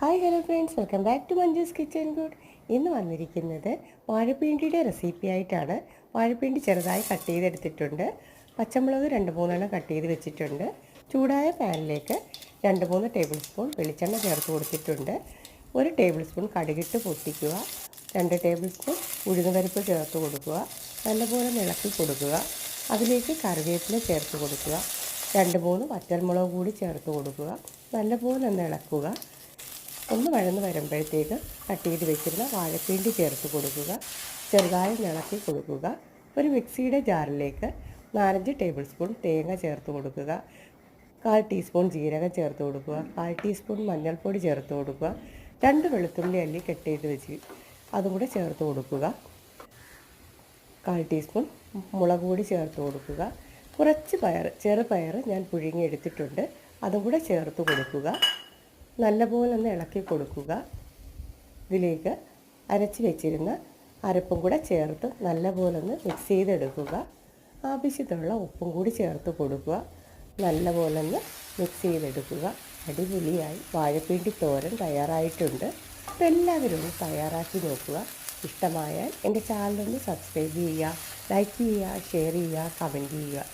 Hi hello friends, welcome back to Manju's kitchen good. ഇന്ന് വന്നിരിക്കുന്നത് വാഴപ്പിണ്ടിയുടെ recipe ആയിട്ടാണ്. വാഴപ്പിണ്ടി ചെറുതായി കട്ട് ചെയ്തെടുത്തിട്ടുണ്ട്. പച്ചമുളക് 2-3 കട്ട് ചെയ്ത് വെച്ചിട്ടുണ്ട്. ചൂടായ പാനിലേക്ക് 2-3 ടേബിൾ സ്പൂൺ വെളിച്ചെണ്ണ ചേർത്ത് കൊടുത്തിട്ടുണ്ട്. 1 ടേബിൾ സ്പൂൺ കടുകിട്ട് പൊട്ടിക്കുക. 2 ടേബിൾ സ്പൂൺ ഉഴുന്നുപരിപ്പ് ചേർത്ത് കൊടുക്കുക. നല്ലപോലെ ഇളക്കി കൊടുക്കുക. അതിലേക്ക് കറിവേപ്പില ചേർത്ത് കൊടുക്കുക. 2-3 വറ്റൽമുളക് കൂടി ചേർത്ത് കൊടുക്കുക. നല്ലപോലെ ഒന്ന് ഇളക്കുക. ഒന്ന് വഴന്ന് വരുമ്പോഴത്തേക്ക് കട്ട് ചെയ്ത് വെച്ചിരുന്ന വാഴപ്പിണ്ടി ചേർത്ത് കൊടുക്കുക. ചെറുതായി ഇളക്കി കൊടുക്കുക. ഒരു മിക്സിയുടെ ജാറിലേക്ക് 4-5 ടേബിൾ സ്പൂൺ തേങ്ങ ചേർത്ത് കൊടുക്കുക. 1/4 ടീസ്പൂൺ ജീരകം ചേർത്ത് കൊടുക്കുക. 1/4 ടീസ്പൂൺ മഞ്ഞൾപ്പൊടി ചേർത്ത് കൊടുക്കുക. 2 വെളുത്തുള്ളി അല്ലി കട്ട് ചെയ്ത് വെച്ച് അതും കൂടെ ചേർത്ത് കൊടുക്കുക. 1/4 ടീസ്പൂൺ മുളക് പൊടി ചേർത്ത് കൊടുക്കുക. കുറച്ച് ചെറുപയർ ഞാൻ പുഴുങ്ങിയെടുത്തിട്ടുണ്ട്, അതും കൂടെ ചേർത്ത് കൊടുക്കുക. നല്ലപോലെ ഒന്ന് ഇളക്കി കൊടുക്കുക. ഇതിലേക്ക് അരച്ച് വെച്ചിരുന്ന അരപ്പും കൂടെ ചേർത്ത് നല്ലപോലെ ഒന്ന് മിക്സ് ചെയ്തെടുക്കുക. ആവശ്യത്തിനുള്ള ഉപ്പും കൂടി ചേർത്ത് കൊടുക്കുക. നല്ലപോലെ ഒന്ന് മിക്സ് ചെയ്തെടുക്കുക. അടിപൊളിയായി വാഴപ്പിണ്ടി തോരൻ തയ്യാറായിട്ടുണ്ട്. അപ്പോൾ എല്ലാവരും ഒന്ന് തയ്യാറാക്കി നോക്കുക. ഇഷ്ടമായാൽ എൻ്റെ ചാനലൊന്ന് സബ്സ്ക്രൈബ് ചെയ്യുക, ലൈക്ക് ചെയ്യുക, ഷെയർ ചെയ്യുക, കമൻറ്റ് ചെയ്യുക.